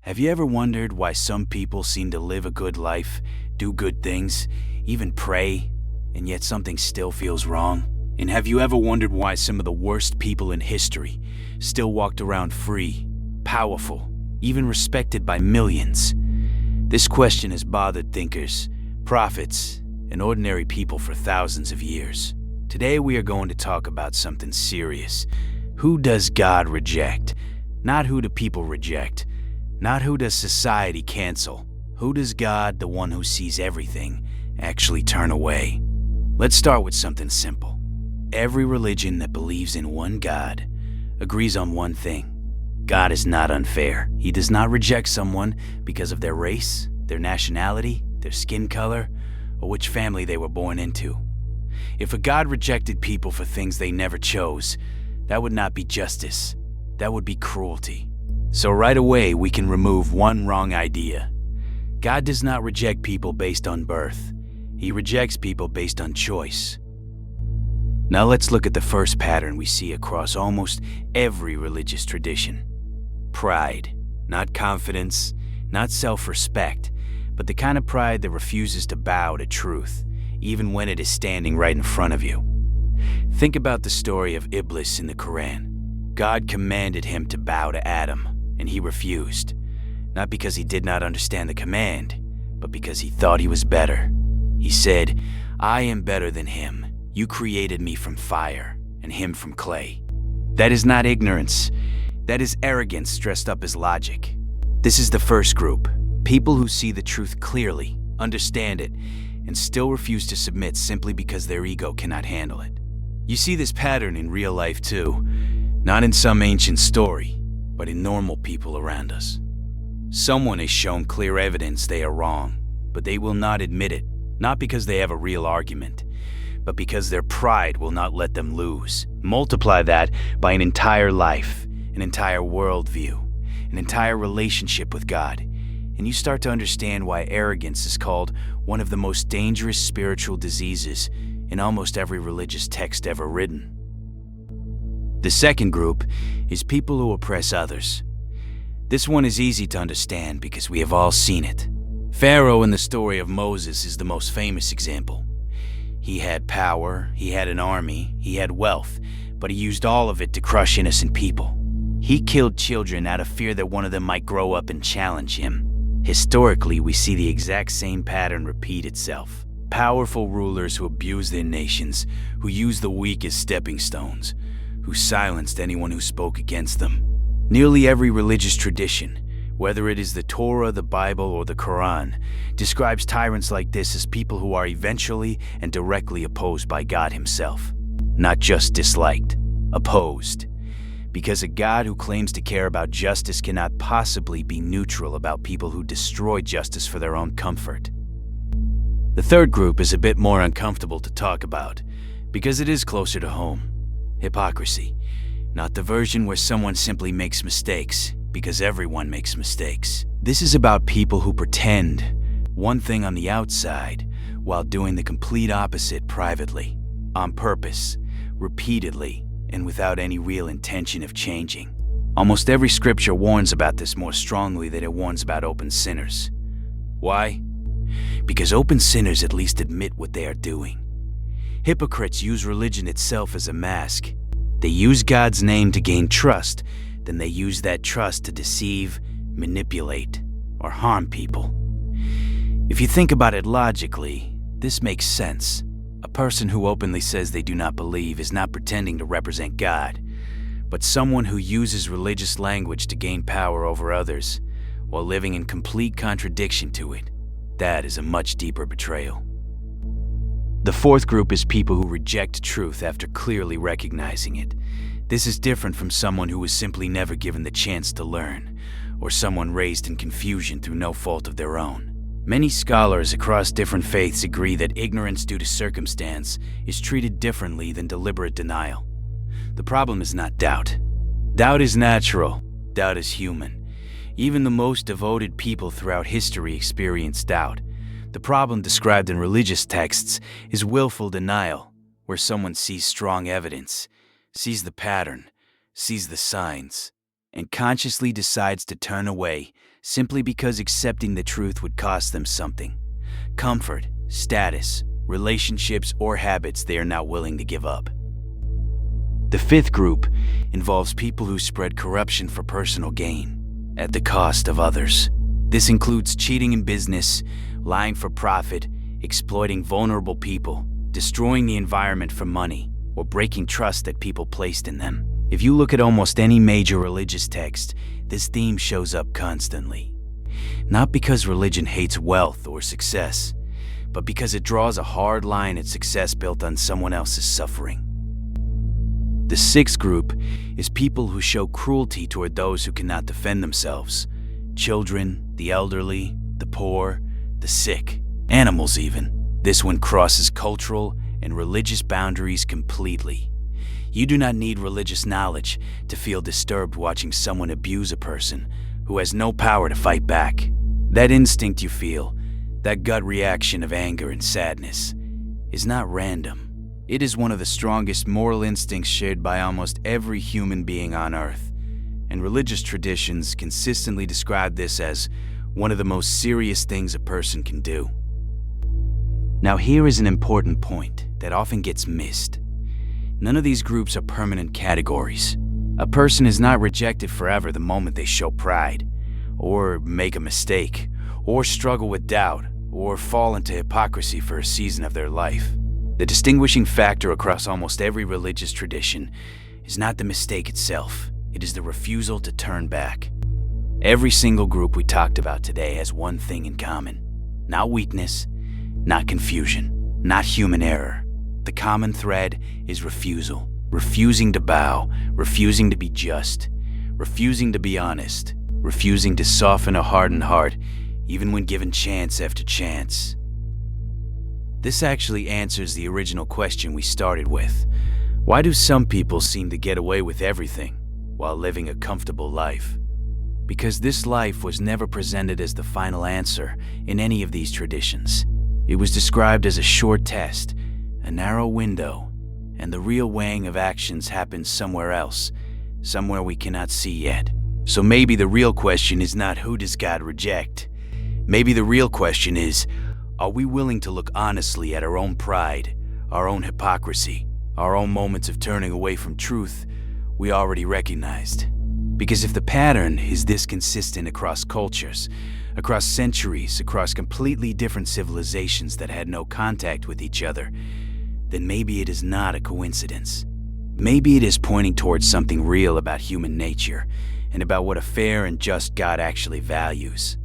Have you ever wondered why some people seem to live a good life, do good things, even pray, and yet something still feels wrong? And have you ever wondered why some of the worst people in history still walked around free, powerful, even respected by millions? This question has bothered thinkers, prophets, and ordinary people for thousands of years. Today we are going to talk about something serious. Who does God reject? Not who do people reject. Not who does society cancel. Who does God, the one who sees everything, actually turn away? Let's start with something simple. Every religion that believes in one God agrees on one thing. God is not unfair. He does not reject someone because of their race, their nationality, their skin color, or which family they were born into. If a God rejected people for things they never chose, that would not be justice. That would be cruelty. So right away, we can remove one wrong idea. God does not reject people based on birth. He rejects people based on choice. Now let's look at the first pattern we see across almost every religious tradition. Pride. Not confidence, not self-respect, but the kind of pride that refuses to bow to truth, even when it is standing right in front of you. Think about the story of Iblis in the Quran. God commanded him to bow to Adam, and he refused. Not because he did not understand the command, but because he thought he was better. He said, "I am better than him. You created me from fire, and him from clay." That is not ignorance. That is arrogance dressed up as logic. This is the first group. People who see the truth clearly, understand it, and still refuse to submit simply because their ego cannot handle it. You see this pattern in real life too. Not in some ancient story, but in normal people around us. Someone is shown clear evidence they are wrong, but they will not admit it, not because they have a real argument, but because their pride will not let them lose. Multiply that by an entire life, an entire worldview, an entire relationship with God, and you start to understand why arrogance is called one of the most dangerous spiritual diseases in almost every religious text ever written. The second group is people who oppress others. This one is easy to understand because we have all seen it. Pharaoh in the story of Moses is the most famous example. He had power, he had an army, he had wealth, but he used all of it to crush innocent people. He killed children out of fear that one of them might grow up and challenge him. Historically, we see the exact same pattern repeat itself. Powerful rulers who abuse their nations, who use the weak as stepping stones, who silenced anyone who spoke against them. Nearly every religious tradition, whether it is the Torah, the Bible, or the Quran, describes tyrants like this as people who are eventually and directly opposed by God himself. Not just disliked, opposed. Because a God who claims to care about justice cannot possibly be neutral about people who destroy justice for their own comfort. The third group is a bit more uncomfortable to talk about, because it is closer to home. Hypocrisy. Not the version where someone simply makes mistakes, because everyone makes mistakes. This is about people who pretend one thing on the outside while doing the complete opposite privately, on purpose, repeatedly, and without any real intention of changing. Almost every scripture warns about this more strongly than it warns about open sinners. Why? Because open sinners at least admit what they are doing. Hypocrites use religion itself as a mask. They use God's name to gain trust, then they use that trust to deceive, manipulate, or harm people. If you think about it logically, this makes sense. A person who openly says they do not believe is not pretending to represent God, but someone who uses religious language to gain power over others while living in complete contradiction to it. That is a much deeper betrayal. The fourth group is people who reject truth after clearly recognizing it. This is different from someone who was simply never given the chance to learn, or someone raised in confusion through no fault of their own. Many scholars across different faiths agree that ignorance due to circumstance is treated differently than deliberate denial. The problem is not doubt. Doubt is natural. Doubt is human. Even the most devoted people throughout history experience doubt. The problem described in religious texts is willful denial, where someone sees strong evidence, sees the pattern, sees the signs, and consciously decides to turn away simply because accepting the truth would cost them something: comfort, status, relationships, or habits they are not willing to give up. The fifth group involves people who spread corruption for personal gain at the cost of others. This includes cheating in business, lying for profit, exploiting vulnerable people, destroying the environment for money, or breaking trust that people placed in them. If you look at almost any major religious text, this theme shows up constantly. Not because religion hates wealth or success, but because it draws a hard line at success built on someone else's suffering. The sixth group is people who show cruelty toward those who cannot defend themselves: children, the elderly, the poor, the sick, animals even. This one crosses cultural and religious boundaries completely. You do not need religious knowledge to feel disturbed watching someone abuse a person who has no power to fight back. That instinct you feel, that gut reaction of anger and sadness, is not random. It is one of the strongest moral instincts shared by almost every human being on Earth, and religious traditions consistently describe this as one of the most serious things a person can do. Now, here is an important point that often gets missed. None of these groups are permanent categories. A person is not rejected forever the moment they show pride, or make a mistake, or struggle with doubt, or fall into hypocrisy for a season of their life. The distinguishing factor across almost every religious tradition is not the mistake itself, it is the refusal to turn back. Every single group we talked about today has one thing in common: not weakness, not confusion, not human error. The common thread is refusal. Refusing to bow, refusing to be just, refusing to be honest, refusing to soften a hardened heart even when given chance after chance. This actually answers the original question we started with. Why do some people seem to get away with everything while living a comfortable life? Because this life was never presented as the final answer in any of these traditions. It was described as a short test, a narrow window, and the real weighing of actions happens somewhere else, somewhere we cannot see yet. So maybe the real question is not who does God reject? Maybe the real question is, are we willing to look honestly at our own pride, our own hypocrisy, our own moments of turning away from truth we already recognized? Because if the pattern is this consistent across cultures, across centuries, across completely different civilizations that had no contact with each other, then maybe it is not a coincidence. Maybe it is pointing towards something real about human nature and about what a fair and just God actually values.